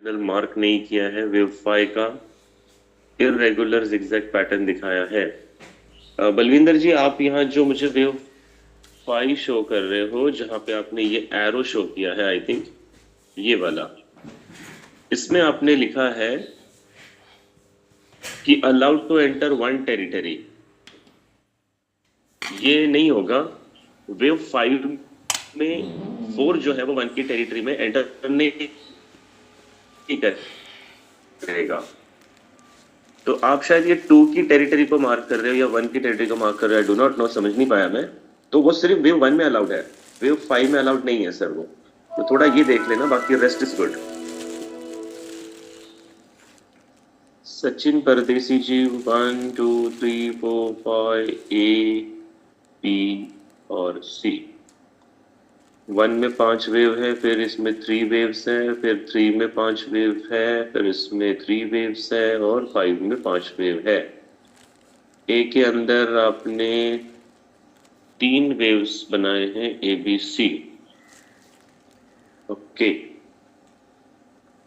Mark नहीं किया है, वेव फाई का इरेगुलर जिगजैग पैटर्न दिखाया है। बलविंदर जी, आप यहाँ जो मुझे वेव फाई शो कर रहे हो, जहां पे आपने ये एरो शो किया है, आई थिंक ये वाला, इसमें आपने लिखा है कि allowed to enter one territory. ये नहीं होगा। वेव फाइव में फोर जो है वो वन की टेरिटरी में एंटर नहीं करेगा। तो आप शायद ये टू की टेरिटरी को मार्क कर रहे हो या वन की टेरिटरी को मार्क कर रहे हो, डू नॉट नो, समझ नहीं पाया मैं। तो वो सिर्फ वेव वन में अलाउड है, वेव फाइव में अलाउड नहीं है सर वो। तो थोड़ा ये देख लेना, बाकी रेस्ट इज गुड। सचिन परदेसी जी, 1 2 3 4 5 ए बी और सी। वन में 5 वेव है, फिर इसमें 3 वेव्स है, फिर 3 में 5 वेव है, फिर इसमें 3 वेव्स है, और 5 में 5 वेव है। ए के अंदर आपने 3 वेव्स बनाए हैं, ए बी सी। ओके,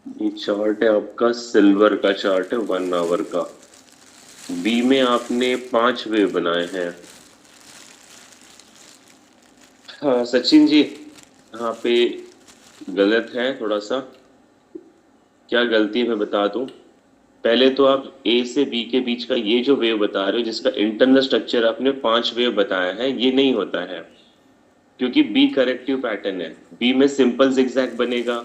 ये चार्ट है आपका सिल्वर का चार्ट है, 1 आवर का। बी में आपने 5 वेव बनाए हैं। हाँ सचिन जी, यहाँ पे गलत है थोड़ा सा। क्या गलती है मैं बता दूं। पहले तो आप ए से बी के बीच का ये जो वेव बता रहे हो, जिसका इंटरनल स्ट्रक्चर आपने 5 वेव बताया है, ये नहीं होता है, क्योंकि बी करेक्टिव पैटर्न है। बी में सिंपल जिगजैग बनेगा,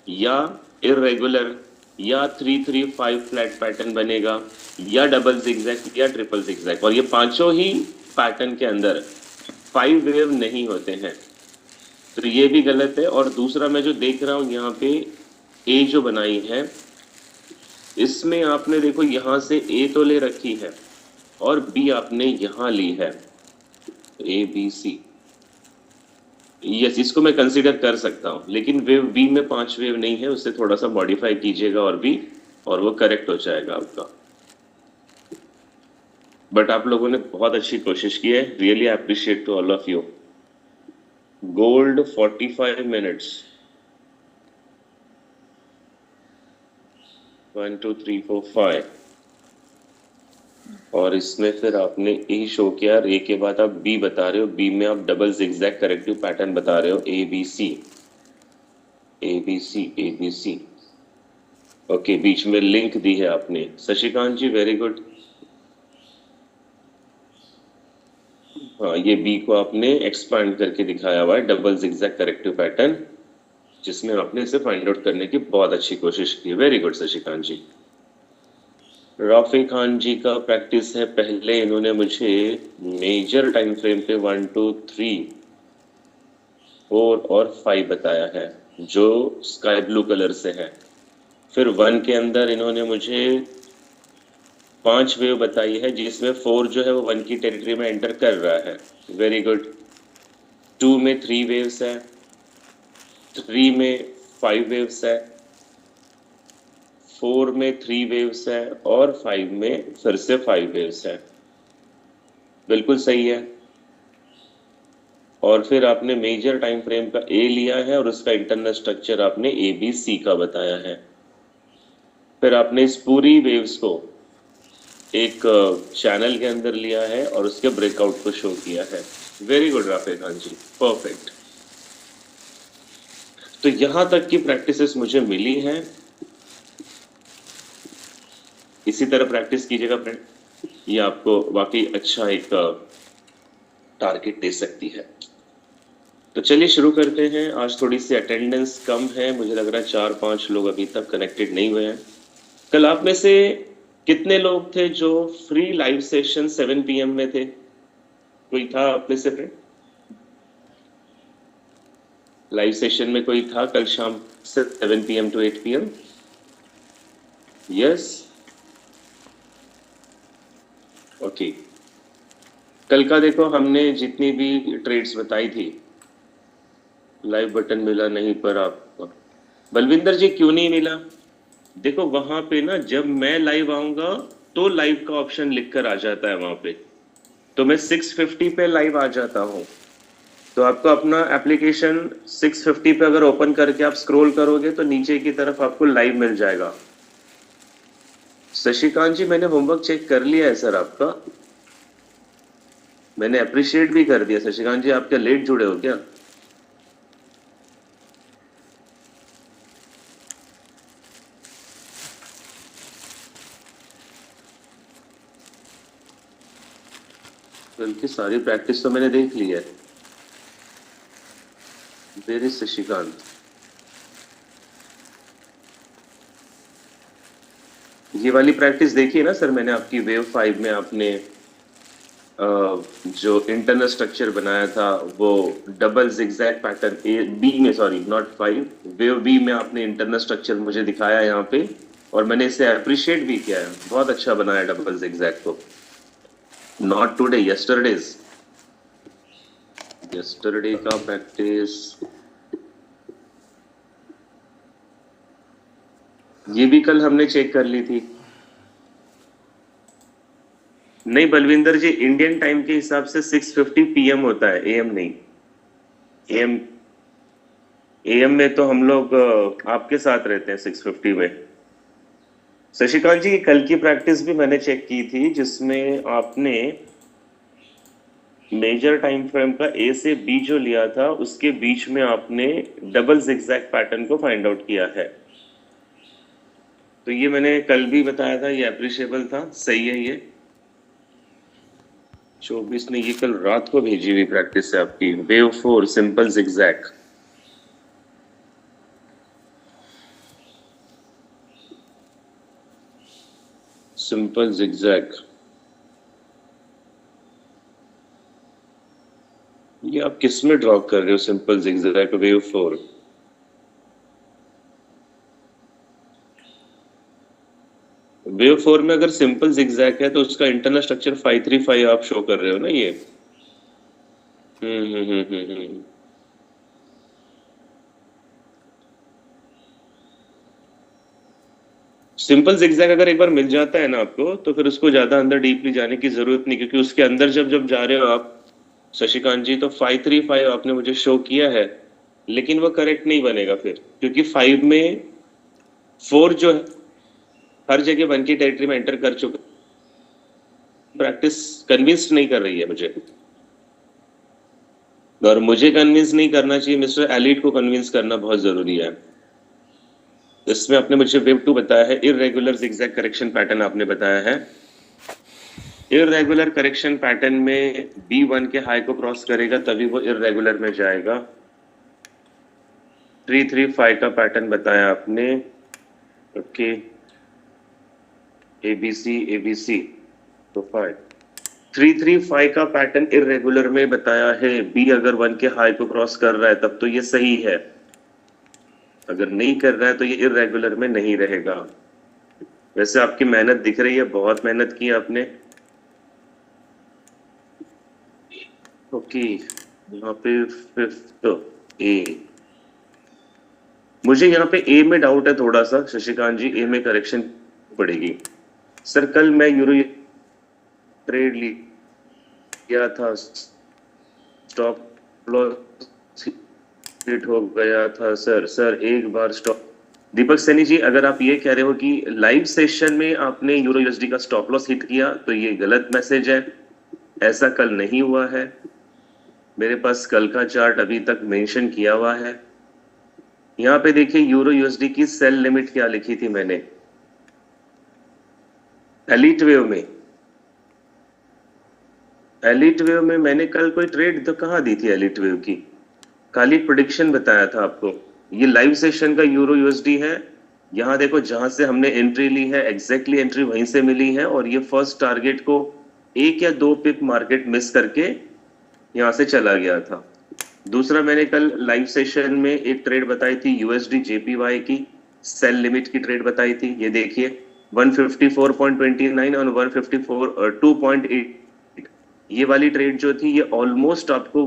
या इरेगुलर, या 3-3-5 फ्लैट पैटर्न बनेगा, या डबल जिगजैग, या ट्रिपल जिगजैग। और ये पांचों ही पैटर्न के अंदर 5 वेव नहीं होते हैं, तो ये भी गलत है। और दूसरा मैं जो देख रहा हूं यहाँ पे, ए जो बनाई है, इसमें आपने देखो यहाँ से ए तो ले रखी है और बी आपने यहाँ ली है, ए बी सी। यस, इसको मैं कंसीडर कर सकता हूँ, लेकिन वेव बी में 5 वेव नहीं है, उससे थोड़ा सा मॉडिफाई कीजिएगा और भी, और वो करेक्ट हो जाएगा आपका। बट आप लोगों ने बहुत अच्छी कोशिश की है, really appreciate to all of you. Gold 45 minutes, 1 2 3 4 5, और इसमें फिर आपने ए शो किया, ए के बाद आप बी बता रहे हो। बी में आप डबल जिगजैग करेक्टिव पैटर्न बता रहे हो, A B C, A B C, A B C. Okay, बीच में लिंक दी है आपने, शशिकांत जी वेरी गुड। हाँ, ये बी को आपने एक्सपांड करके दिखाया हुआ है, डबल जिगजैग करेक्टिव पैटर्न, जिसमें आपने इसे फाइंड आउट करने की बहुत अच्छी कोशिश की। वेरी गुड शशिकांत जी। राफी खान जी का प्रैक्टिस है, पहले इन्होंने मुझे मेजर टाइम फ्रेम पे 1 2 3 4 और 5 बताया है, जो स्काई ब्लू कलर से है। फिर 1 के अंदर इन्होंने मुझे 5 वेव बताई है, जिसमें 4 जो है वो 1 की टेरिटरी में एंटर कर रहा है। Very good. 2 में 3 वेव्स है, 3 में 5 वेव्स है, 4 में 3 वेव्स है, और 5 में फिर से 5 वेव्स है। बिल्कुल सही है। और फिर आपने मेजर टाइम फ्रेम का ए लिया है, और उसका इंटरनल स्ट्रक्चर आपने ए बी सी का बताया है। फिर आपने इस पूरी वेव्स को एक चैनल के अंदर लिया है और उसके ब्रेकआउट को शो किया है। वेरी गुड राफेल खान जी, परफेक्ट। तो यहां तक की प्रैक्टिसेस मुझे मिली हैं, इसी तरह प्रैक्टिस कीजिएगा फ्रेंड, ये आपको वाकई अच्छा एक टारगेट दे सकती है। तो चलिए शुरू करते हैं। आज थोड़ी सी अटेंडेंस कम है, मुझे लग रहा है 4-5 लोग अभी तक कनेक्टेड नहीं हुए हैं। कल आप में से कितने लोग थे जो फ्री लाइव सेशन 7 PM में थे? कोई था आप में से फ्रेंड? लाइव सेशन में कोई था कल शाम 7 PM to 8 PM? Yes, okay. कल का देखो, हमने जितनी भी ट्रेड्स बताई थी, लाइव बटन मिला नहीं पर आपको। बलविंदर जी क्यों नहीं मिला? देखो वहां पे ना, जब मैं लाइव आऊंगा तो लाइव का ऑप्शन लिखकर आ जाता है वहां पे, तो मैं 6:50 पे लाइव आ जाता हूं। तो आपको अपना एप्लीकेशन 650 पे अगर ओपन करके आप स्क्रॉल करोगे तो नीचे की तरफ आपको लाइव मिल जाएगा। शशिकांत जी, मैंने होमवर्क चेक कर लिया है सर आपका, मैंने अप्रिशिएट भी कर दिया। शशिकांत जी, आप क्या लेट जुड़े हो क्या? बल्कि सारी प्रैक्टिस तो मैंने देख ली है। Where is Shashikant? ये वाली प्रैक्टिस देखी है ना सर मैंने आपकी वेव 5 में, आपने जो इंटरनल स्ट्रक्चर बनाया था वो double zigzag pattern A B में, सॉरी नॉट 5, वेव बी में आपने इंटरनल स्ट्रक्चर मुझे दिखाया यहाँ पे, और मैंने इसे अप्रिशिएट भी किया है। बहुत अच्छा बनाया डबल जिगजैग को। नॉट टुडे, यस्टरडेज, यस्टरडे का प्रैक्टिस ये भी कल हमने चेक कर ली थी। नहीं बलविंदर जी, इंडियन टाइम के हिसाब से 6:50 PM होता है, AM नहीं। AM में तो हम लोग आपके साथ रहते हैं 6:50 में। शशिकांत जी, कल की प्रैक्टिस भी मैंने चेक की थी जिसमें आपने मेजर टाइम फ्रेम का A से B जो लिया था उसके बीच में आपने डबल जिगजैग पैटर्न को फाइंड आउट किया है। तो ये मैंने कल भी बताया था, ये अप्रिशिएबल था, सही है। ये 24 ने ये कल रात को भेजी हुई प्रैक्टिस है आपकी, wave 4 simple zigzag. Simple zigzag ये आप किस में ड्रॉ कर रहे हो? सिंपल जिगजैग वेव 4 वेव 4 में अगर सिंपल जिगजैग है तो उसका इंटरनल स्ट्रक्चर 535 आप शो कर रहे हो ना ये। सिंपल जिगजैग अगर एक बार मिल जाता है ना आपको तो फिर उसको ज्यादा अंदर डीपली जाने की जरूरत नहीं, क्योंकि उसके अंदर जब जब जा रहे हो आप शशिकांत जी तो 535 आपने मुझे शो किया है, लेकिन वो करेक्ट नहीं बनेगा फिर, क्योंकि 5 में 4 जो है हर जगह 1 की टेरिटरी में एंटर कर चुका। प्रैक्टिस कन्विंस्ड नहीं कर रही है मुझे, और मुझे कन्विंस नहीं करना चाहिए, मिस्टर एलिट को कन्विंस करना बहुत जरूरी है। इसमें आपने मुझे वेव 2 बताया है, इररेगुलर जिगजैग करेक्शन पैटर्न आपने बताया है। इररेगुलर करेक्शन पैटर्न में B1 के हाई को क्रॉस करेगा तभी वो इररेगुलर में जाएगा। 335 का पैटर्न बताया आपने, ओके, ABC तो 5 335 का पैटर्न इररेगुलर में बताया है। B अगर 1 के हाई को क्रॉस कर रहा है तब तो ये सही है, अगर नहीं कर रहा है तो ये इररेगुलर में नहीं रहेगा। वैसे आपकी मेहनत दिख रही है, बहुत मेहनत की आपने। ओके, यहाँ पे 5th A, मुझे यहाँ पे A में डाउट है थोड़ा सा शशिकांत जी, A में करेक्शन पड़ेगी। सर कल मैं यूरो ट्रेड लिया था, स्टॉप लॉस हिट हो गया था सर एक बार स्टॉप। दीपक सैनी जी, अगर आप ये कह रहे हो कि लाइव सेशन में आपने यूरो यूएसडी का स्टॉप लॉस हिट किया तो ये गलत मैसेज है, ऐसा कल नहीं हुआ है। मेरे पास कल का चार्ट अभी तक मेंशन किया हुआ है। यहाँ पे देखिए यूरो यूएसडी की सेल लिमिट क्या लिखी थी मैंने एलिट वेव में मैंने कल कोई ट्रेड तो कहाँ दी थी एलिट वेव की, खाली प्रेडिक्शन बताया था आपको। ये लाइव सेशन का यूरो यूएसडी है, यहाँ देखो जहां से हमने एंट्री ली है एग्जैक्टली एंट्री वहीं से मिली है, और ये फर्स्ट टारगेट को 1 या 2 पिप मार्केट मिस करके यहाँ से चला गया था। दूसरा, मैंने कल लाइव सेशन में एक ट्रेड बताई थी यूएसडी जेपीवाई की, सेल लिमिट की ट्रेड बताई थी। ये देखिए 154.29 और 154.2.8, ये वाली ट्रेड जो थी ये ऑलमोस्ट आपको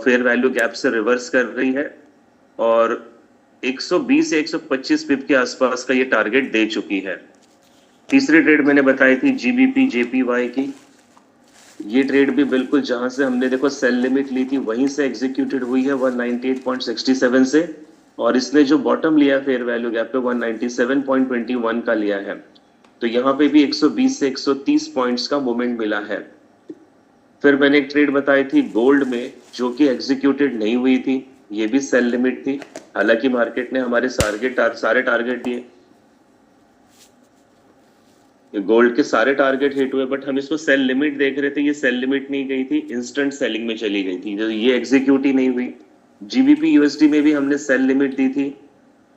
फेयर वैल्यू गैप से रिवर्स कर रही है, और 120 से 125 पिप के आसपास का ये टारगेट दे चुकी है। तीसरी ट्रेड मैंने बताई थी जीबीपी जेपीवाई की, ये ट्रेड भी बिल्कुल जहां से हमने देखो सेल लिमिट ली थी वहीं से एग्जीक्यूटेड हुई है 198.67 से। और इसने जो बॉटम लिया फेयर वैल्यू गैप पे 197.21 का लिया है। तो यहाँ पे भी 120 से 130 पॉइंट्स का मूवमेंट मिला है। फिर मैंने एक ट्रेड बताई थी गोल्ड में जो कि एग्जीक्यूटेड नहीं हुई थी। ये भी सेल लिमिट थी। हालांकि मार्केट ने हमारे सारे टारगेट दिए, गोल्ड के सारे टारगेट हिट हुए, बट हम इसको सेल लिमिट देख रहे थे। ये सेल लिमिट नहीं गई थी, इंस्टेंट सेलिंग में चली गई थी, जो ये एग्जीक्यूट ही नहीं हुई। जीबीपी यूएसडी में भी हमने सेल लिमिट दी थी।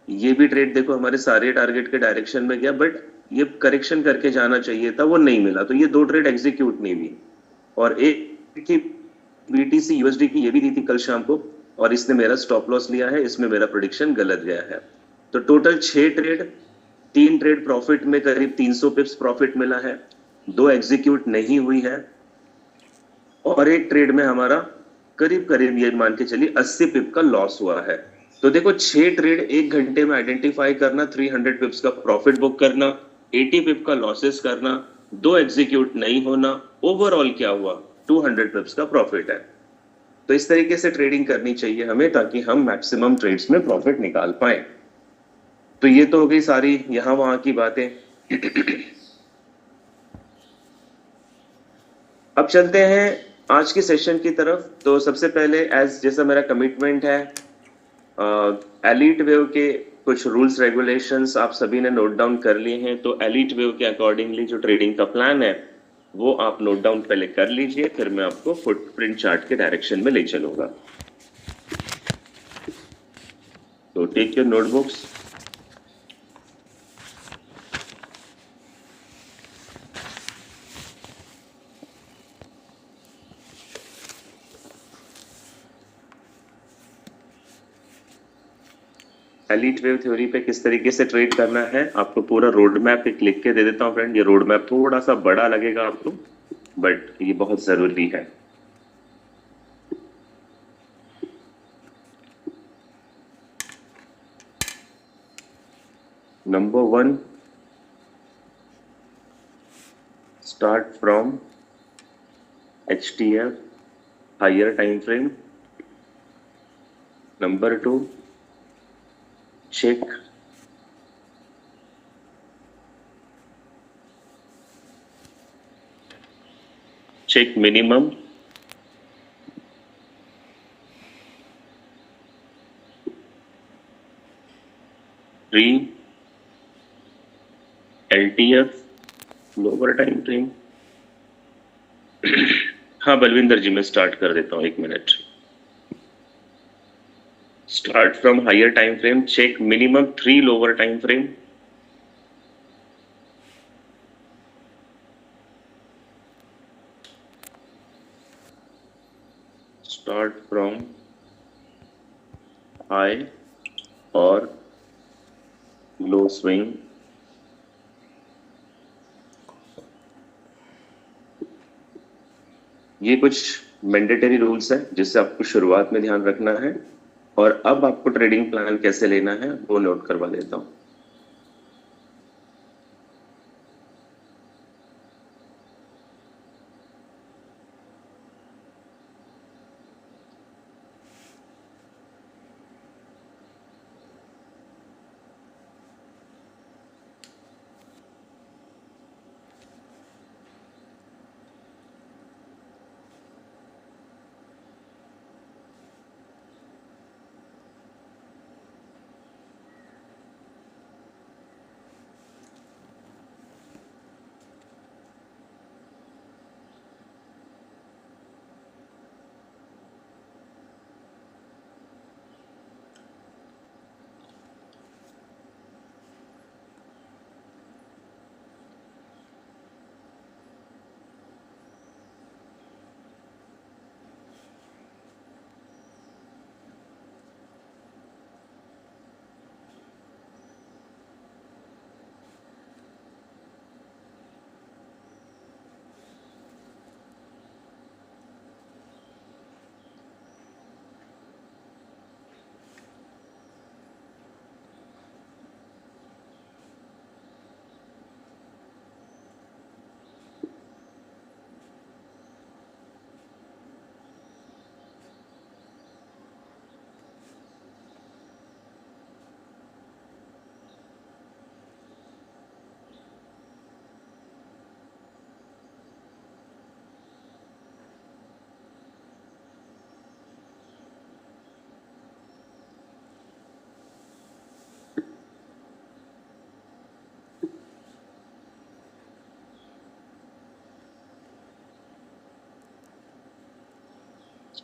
ये भी ट्रेड देखो हमारे सारे टारगेट के डायरेक्शन में गया, बट ये करेक्शन करके जाना चाहिए था, वो नहीं मिला, तो ये दो ट्रेड एग्जीक्यूट नहीं हुई। और एक थी बीटीसी यूएसडी की, ये भी दी थी कल शाम को, और इसने मेरा स्टॉप लॉस लिया है, इसमें मेरा प्रोडिक्शन गलत गया है। तो टोटल 6 ट्रेड, 3 ट्रेड प्रॉफिट में करीब 300 पिप्स प्रॉफिट मिला है, 2 एग्जीक्यूट नहीं हुई है, और एक ट्रेड में हमारा करीब करीब ये मान के चलिए 80 पिप का लॉस हुआ है। तो देखो 6 ट्रेड 1 घंटे में आइडेंटिफाई करना, 300 पिप्स का प्रॉफिट बुक करना, 80 पिप का लॉसेस करना, 2 एग्जीक्यूट नहीं होना, ओवरऑल क्या हुआ 200 पिप्स का प्रॉफिट है। तो इस तरीके से ट्रेडिंग करनी चाहिए हमें, ताकि हम मैक्सिमम ट्रेड्स में प्रॉफिट निकाल पाए। तो ये तो हो गई सारी यहां वहां की बातें। अब चलते हैं आज के सेशन की तरफ। तो सबसे पहले एज जैसा मेरा कमिटमेंट है, एलीट वेव के कुछ रूल्स रेगुलेशंस आप सभी ने नोट डाउन कर लिए हैं। तो एलीट वेव के अकॉर्डिंगली जो ट्रेडिंग का प्लान है वो आप नोट डाउन पहले कर लीजिए, फिर मैं आपको फुटप्रिंट चार्ट के डायरेक्शन में ले चलूंगा। तो take your notebooks. Elliott wave theory पे किस तरीके से ट्रेड करना है आपको पूरा रोड मैप एक लिख के दे देता हूं फ्रेंड। ये रोड मैप थोड़ा सा बड़ा लगेगा आपको, बट ये बहुत जरूरी है। Number 1, start from HTF higher time frame. Number 2, check minimum pre LTF lower time frame. हाँ बलविंदर जी, मैं स्टार्ट कर देता हूँ, 1 minute. Start from higher time frame, check minimum 3 lower time frame. Start from high और लो स्विंग। ये कुछ mandatory rules है जिससे आपको शुरुआत में ध्यान रखना है, और अब आपको ट्रेडिंग प्लान कैसे लेना है वो नोट करवा देता हूं।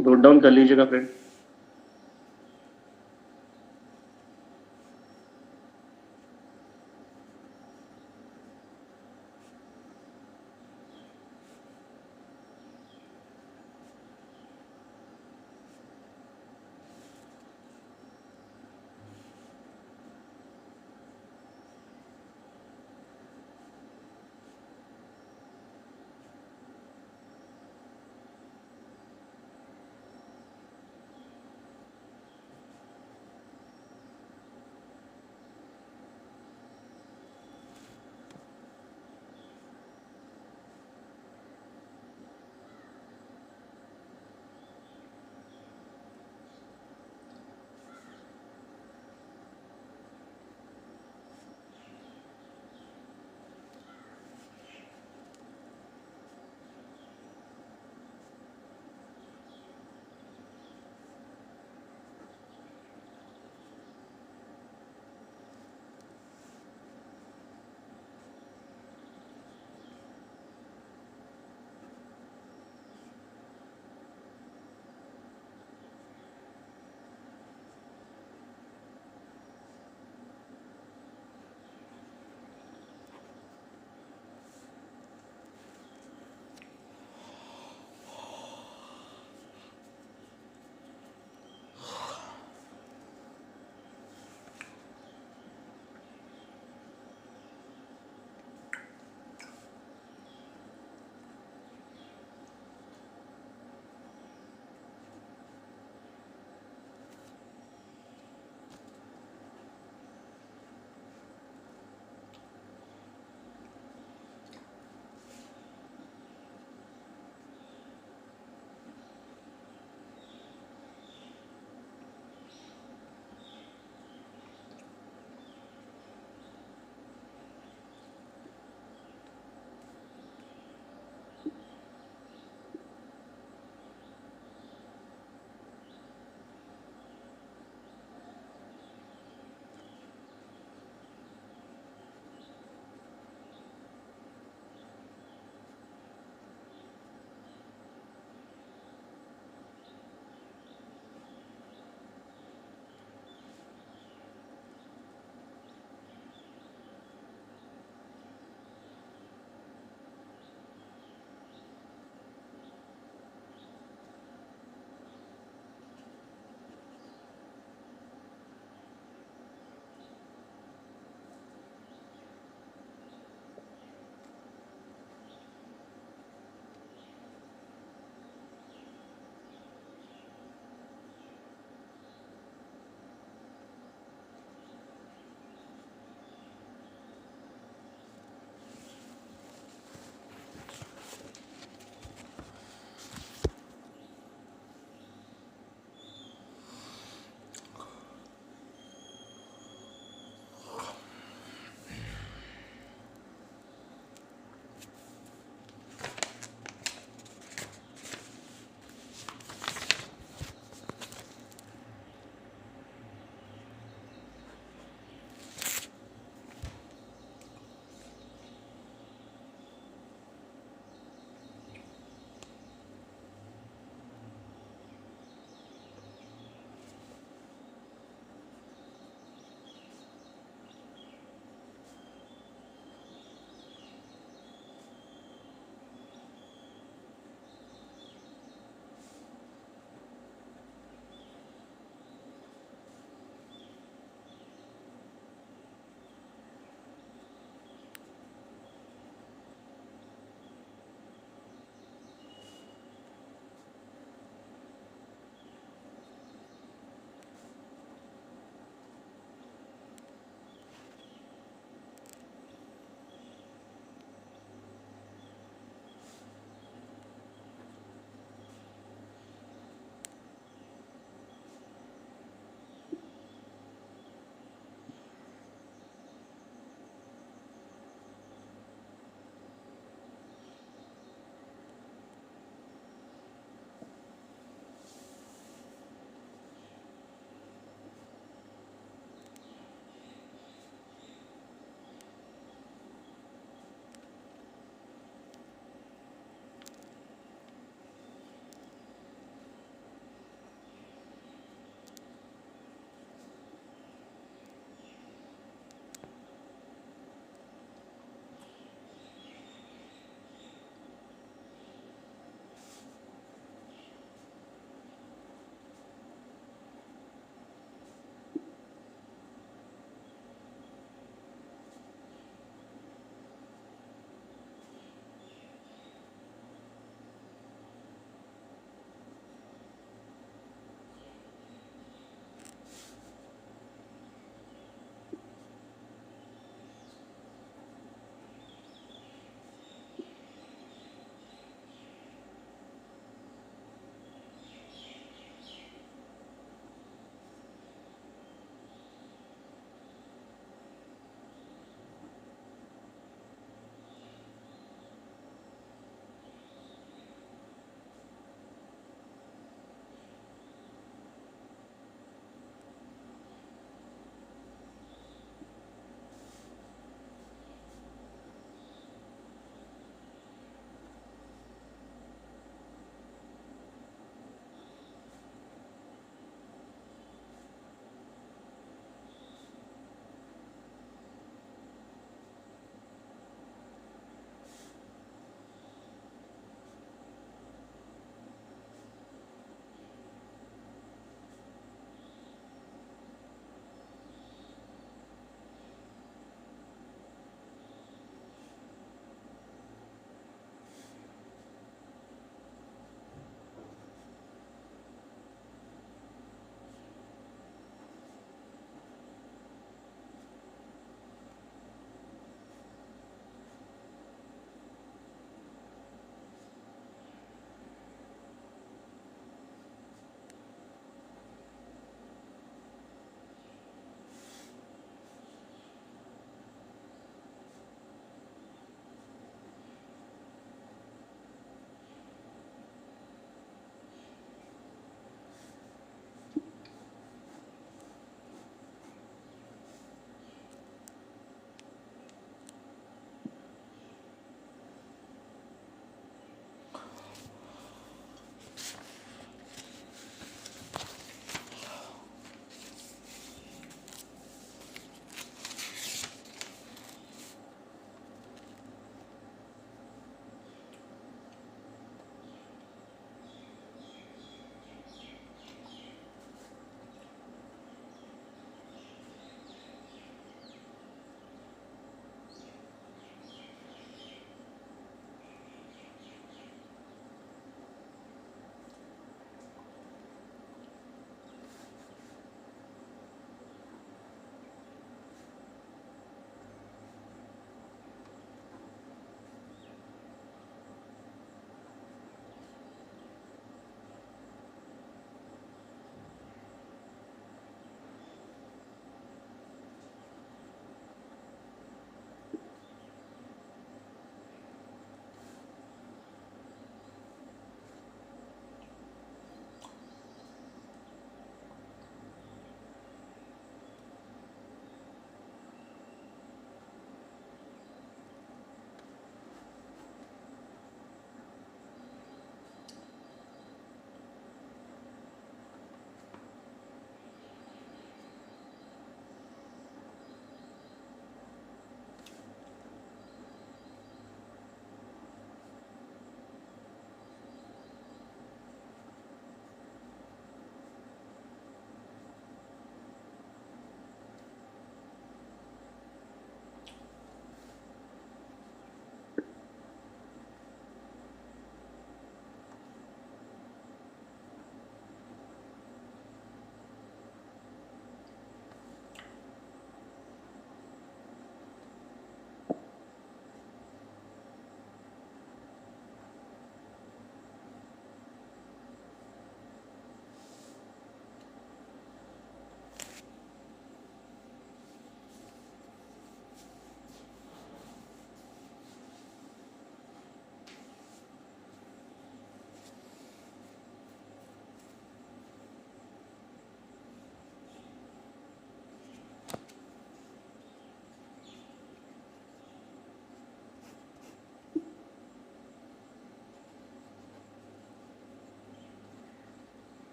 नोट डाउन कर लीजिएगा फ्रेंड।